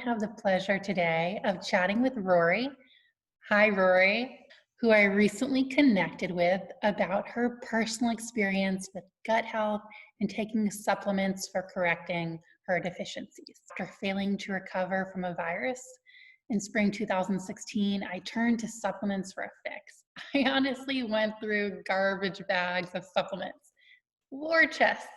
have the pleasure today of chatting with Rorie. Hi, Rorie, who I recently connected with about her personal experience with gut health and taking supplements for correcting her deficiencies. After failing to recover from a virus in spring 2016, I turned to supplements for a fix. I honestly went through garbage bags of supplements, war chests.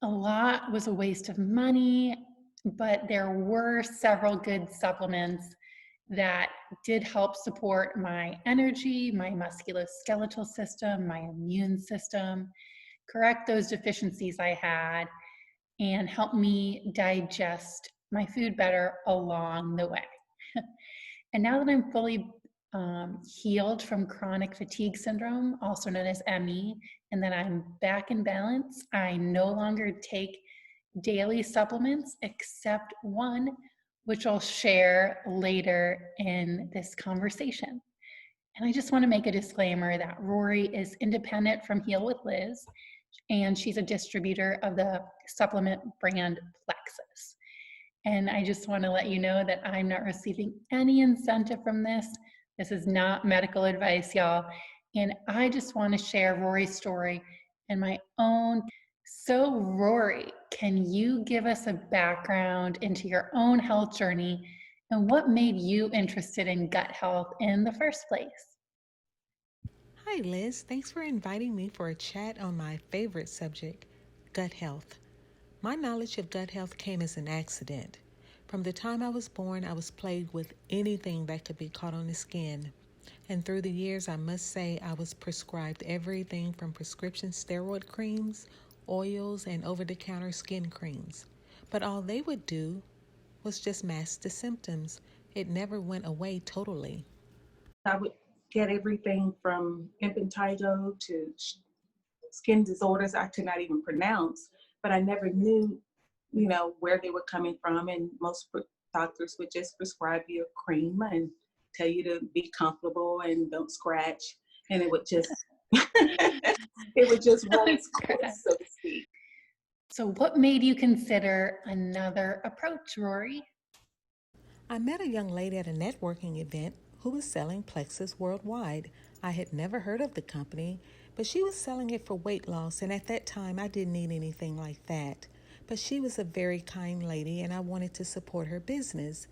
A lot was a waste of money, but there were several good supplements that did help support my energy, my musculoskeletal system, my immune system, correct those deficiencies I had, and help me digest my food better along the way. And now that I'm fully healed from chronic fatigue syndrome, also known as ME, and that I'm back in balance, I no longer take daily supplements except one, which I'll share later in this conversation. And I just want to make a disclaimer that Rorie is independent from Heal with Liz, and she's a distributor of the supplement brand Plexus. And I just want to let you know that I'm not receiving any incentive from this. This is not medical advice, y'all. And I just want to share Rorie's story and my own. So, Rorie, can you give us a background into your own health journey and what made you interested in gut health in the first place? Hi, Liz. Thanks for inviting me for a chat on my favorite subject, gut health. My knowledge of gut health came as an accident. From the time I was born, I was plagued with anything that could be caught on the skin. And through the years, I must say I was prescribed everything from prescription steroid creams, oils, and over-the-counter skin creams. But all they would do was just mask the symptoms. It never went away totally. I would get everything from impetigo to skin disorders I could not even pronounce, but I never knew, where they were coming from. And most doctors would just prescribe you a cream and tell you to be comfortable and don't scratch. And it would just, it would just run its course, so to speak. So, what made you consider another approach, Rorie? I met a young lady at a networking event who was selling Plexus worldwide. I had never heard of the company, but she was selling it for weight loss, and at that time I didn't need anything like that. But she was a very kind lady, and I wanted to support her business,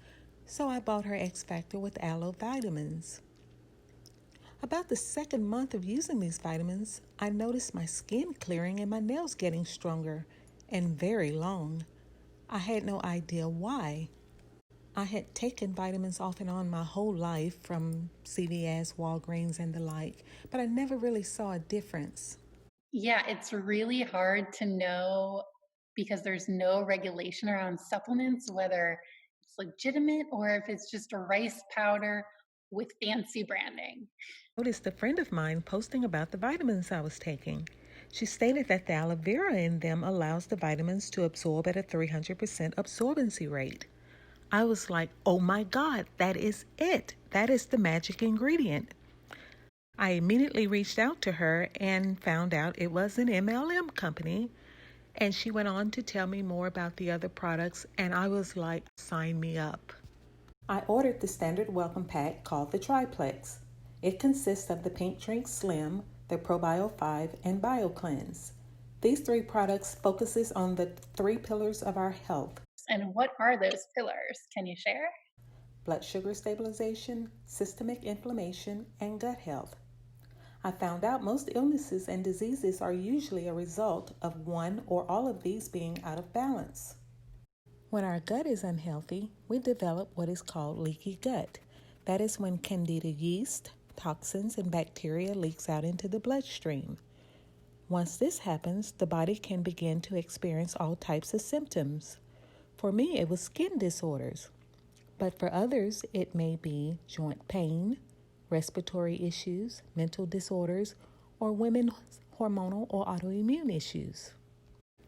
so I bought her X Factor with aloe vitamins. About the second month of using these vitamins, I noticed my skin clearing and my nails getting stronger and very long. I had no idea why. I had taken vitamins off and on my whole life from CVS, Walgreens, and the like, but I never really saw a difference. Yeah, it's really hard to know because there's no regulation around supplements, whether it's legitimate or if it's just a rice powder with fancy branding. I noticed a friend of mine posting about the vitamins I was taking. She stated that the aloe vera in them allows the vitamins to absorb at a 300% absorbency rate. I was like, oh my God, that is it. That is the magic ingredient. I immediately reached out to her and found out it was an MLM company. And she went on to tell me more about the other products, and I was like, sign me up. I ordered the standard welcome pack called the Triplex. It consists of the Pink Drink Slim, the ProBio 5, and BioCleanse. These three products focuses on the three pillars of our health: And what are those pillars? Can you share? blood sugar stabilization, systemic inflammation, and gut health. I found out most illnesses and diseases are usually a result of one or all of these being out of balance. When our gut is unhealthy, we develop what is called leaky gut. That is when candida yeast, toxins, and bacteria leaks out into the bloodstream. Once this happens, the body can begin to experience all types of symptoms. For me, it was skin disorders, but for others, it may be joint pain, respiratory issues, mental disorders, or women's hormonal or autoimmune issues.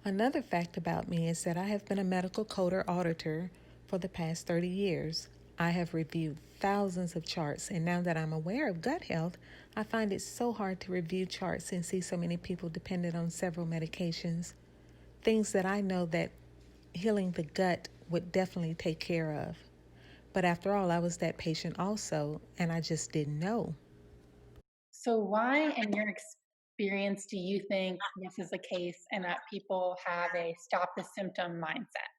Another fact about me is that I have been a medical coder auditor for the past 30 years. I have reviewed thousands of charts, and now that I'm aware of gut health, I find it so hard to review charts and see so many people dependent on several medications. Things that I know that healing the gut would definitely take care of. But after all, I was that patient also, and I just didn't know. So, why, in your experience, do you think this is the case and that people have a stop the symptom mindset?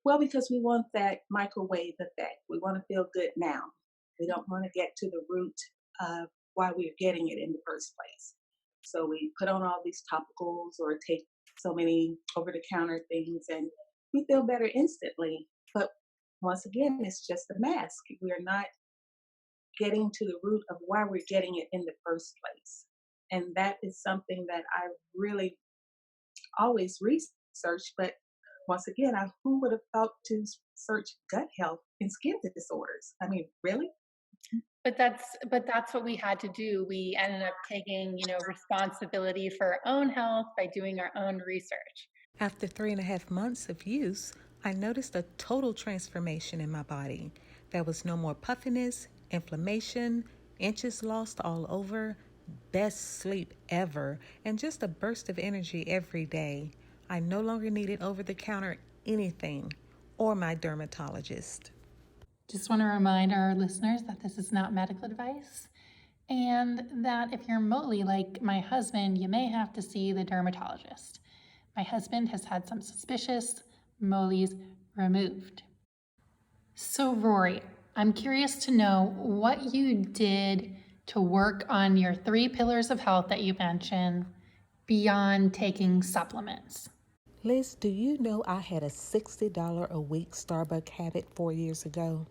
Well, because we want that microwave effect. We want to feel good now. We don't want to get to the root of why we're getting it in the first place. So we put on all these topicals or take so many over the counter things and we feel better instantly. But once again, it's just a mask. We are not getting to the root of why we're getting it in the first place. And that is something that I really always research, but once again, who would have thought to search gut health and skin disorders? I mean, really? But that's what we had to do. We ended up taking, responsibility for our own health by doing our own research. After 3.5 months of use, I noticed a total transformation in my body. There was no more puffiness, inflammation, inches lost all over, best sleep ever, and just a burst of energy every day. I no longer needed over-the-counter anything or my dermatologist. Just want to remind our listeners that this is not medical advice and that if you're moly like my husband, you may have to see the dermatologist. My husband has had some suspicious moles removed. So, Rory, I'm curious to know what you did to work on your 3 pillars of health that you mentioned beyond taking supplements. Liz, do you know I had a $60 a week Starbucks habit 4 years ago?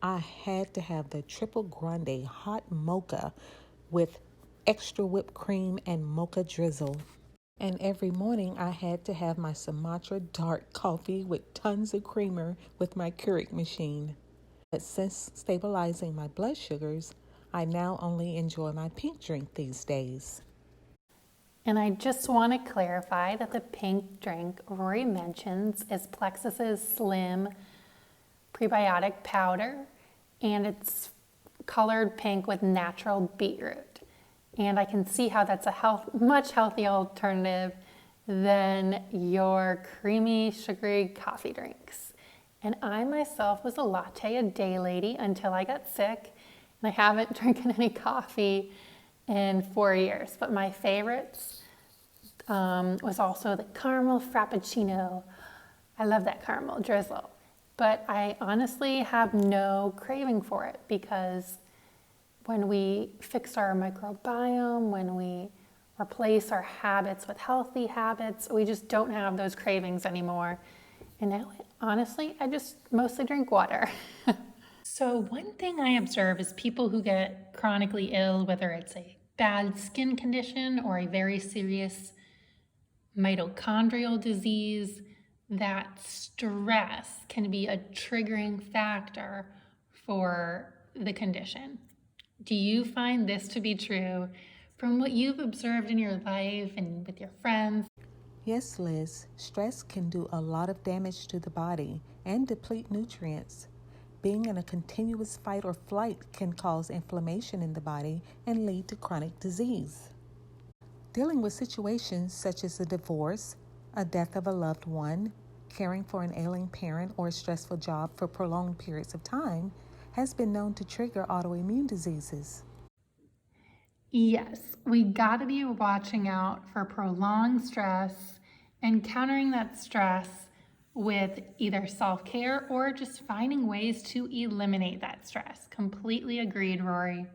I had to have the triple grande hot mocha with extra whipped cream and mocha drizzle. And every morning I had to have my Sumatra dark coffee with tons of creamer with my Keurig machine. But since stabilizing my blood sugars, I now only enjoy my pink drink these days. And I just want to clarify that the pink drink Rory mentions is Plexus's Slim prebiotic powder, and it's colored pink with natural beetroot. And I can see how that's a much healthier alternative than your creamy, sugary coffee drinks. And I myself was a latte a day lady until I got sick, and I haven't drinking any coffee in 4 years. But my favorites was also the caramel frappuccino. I love that caramel drizzle. But I honestly have no craving for it because when we fix our microbiome, when we replace our habits with healthy habits, we just don't have those cravings anymore. And now, honestly, I just mostly drink water. So one thing I observe is people who get chronically ill, whether it's a bad skin condition or a very serious mitochondrial disease, that stress can be a triggering factor for the condition. Do you find this to be true from what you've observed in your life and with your friends? Yes, Liz, stress can do a lot of damage to the body and deplete nutrients. Being in a continuous fight or flight can cause inflammation in the body and lead to chronic disease. Dealing with situations such as a divorce, a death of a loved one, caring for an ailing parent, or a stressful job for prolonged periods of time has been known to trigger autoimmune diseases. Yes, we gotta be watching out for prolonged stress and countering that stress with either self-care or just finding ways to eliminate that stress. Completely agreed, Rory.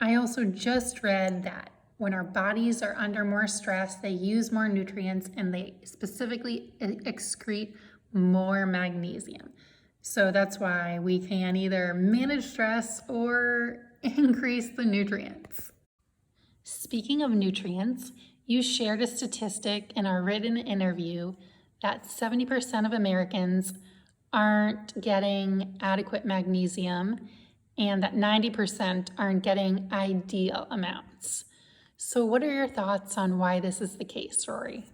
I also just read that when our bodies are under more stress, they use more nutrients and they specifically excrete more magnesium. So that's why we can either manage stress or increase the nutrients. Speaking of nutrients, you shared a statistic in our written interview that 70% of Americans aren't getting adequate magnesium and that 90% aren't getting ideal amounts. So, what are your thoughts on why this is the case, Rory?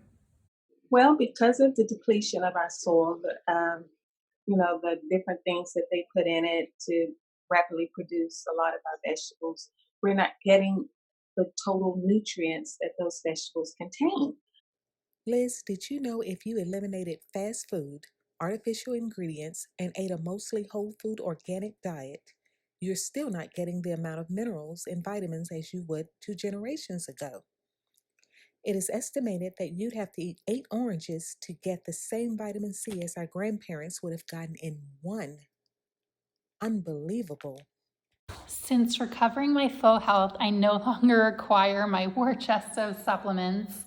Well, because of the depletion of our soil, the different things that they put in it to rapidly produce a lot of our vegetables, we're not getting the total nutrients that those vegetables contain. Liz, did you know if you eliminated fast food, artificial ingredients and ate a mostly whole food organic diet, you're still not getting the amount of minerals and vitamins as you would 2 generations ago. It is estimated that you'd have to eat 8 oranges to get the same vitamin C as our grandparents would have gotten in one. Unbelievable. Since recovering my full health, I no longer require my war chest of supplements.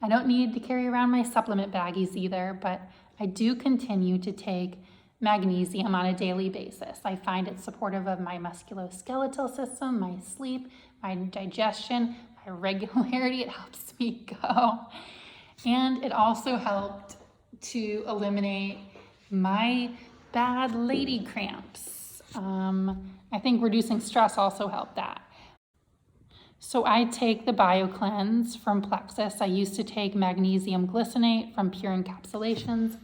I don't need to carry around my supplement baggies either, but I do continue to take magnesium on a daily basis. I find it supportive of my musculoskeletal system, my sleep, my digestion, my regularity. It helps me go. And it also helped to eliminate my bad lady cramps. I think reducing stress also helped that. So I take the BioCleanse from Plexus. I used to take magnesium glycinate from Pure Encapsulations,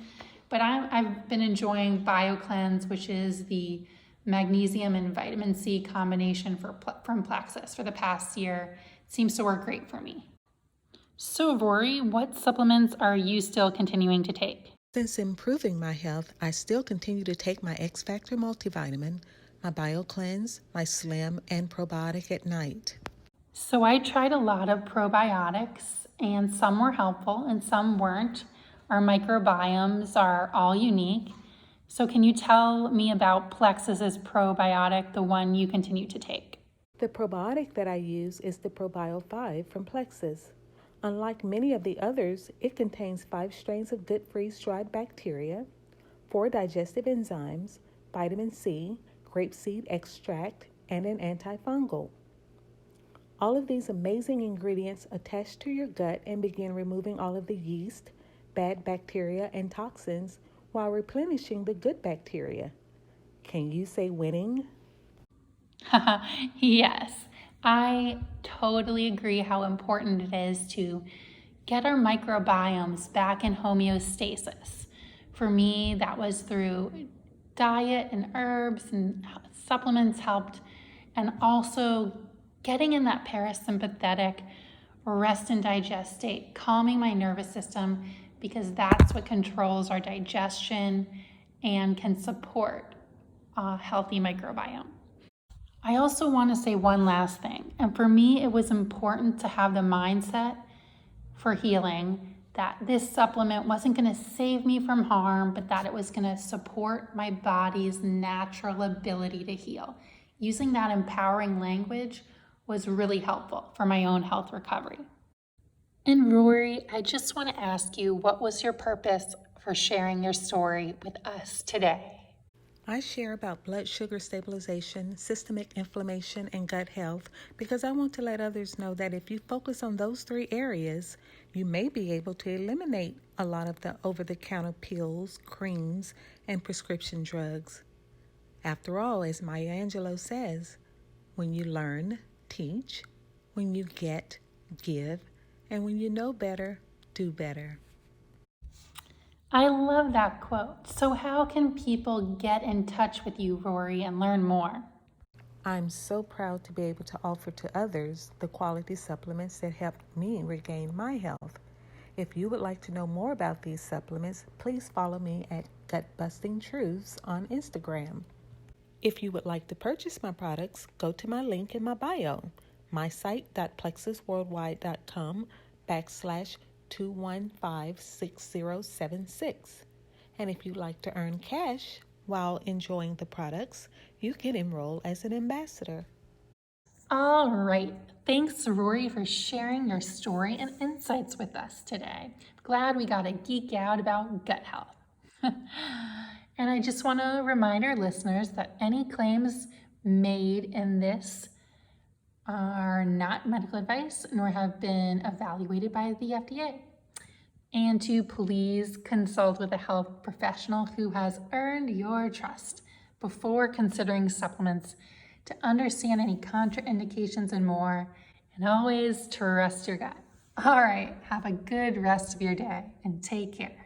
but I've been enjoying BioCleanse, which is the magnesium and vitamin C combination from Plexus for the past year. It seems to work great for me. So Rorie, what supplements are you still continuing to take? Since improving my health, I still continue to take my X Factor multivitamin, my BioCleanse, my Slim, and probiotic at night. So I tried a lot of probiotics, and some were helpful and some weren't. Our microbiomes are all unique. So can you tell me about Plexus's probiotic, the one you continue to take? The probiotic that I use is the Probio 5 from Plexus. Unlike many of the others, it contains 5 strains of good freeze-dried bacteria, 4 digestive enzymes, vitamin C, grapeseed extract, and an antifungal. All of these amazing ingredients attach to your gut and begin removing all of the yeast, bad bacteria, and toxins while replenishing the good bacteria. Can you say winning? Yes, I totally agree how important it is to get our microbiomes back in homeostasis. For me, that was through diet and herbs and supplements helped, and also getting in that parasympathetic rest and digest state, calming my nervous system, because that's what controls our digestion and can support a healthy microbiome. I also want to say one last thing, and for me, it was important to have the mindset for healing that this supplement wasn't going to save me from harm, but that it was going to support my body's natural ability to heal. Using that empowering language was really helpful for my own health recovery. And Rorie, I just want to ask you, what was your purpose for sharing your story with us today? I share about blood sugar stabilization, systemic inflammation, and gut health because I want to let others know that if you focus on those 3 areas, you may be able to eliminate a lot of the over-the-counter pills, creams, and prescription drugs. After all, as Maya Angelou says, when you learn, teach. When you get, give. And when you know better, do better. I love that quote. So how can people get in touch with you, Rorie, and learn more? I'm so proud to be able to offer to others the quality supplements that helped me regain my health. If you would like to know more about these supplements, please follow me at Gut Busting Truths on Instagram. If you would like to purchase my products, go to my link in my bio, mysite.plexusworldwide.com/2156076. And if you'd like to earn cash while enjoying the products, you can enroll as an ambassador. All right. Thanks, Rorie, for sharing your story and insights with us today. Glad we got to geek out about gut health. And I just want to remind our listeners that any claims made in this are not medical advice nor have been evaluated by the FDA. And to please consult with a health professional who has earned your trust before considering supplements to understand any contraindications and more, and always trust your gut. All right, have a good rest of your day and take care.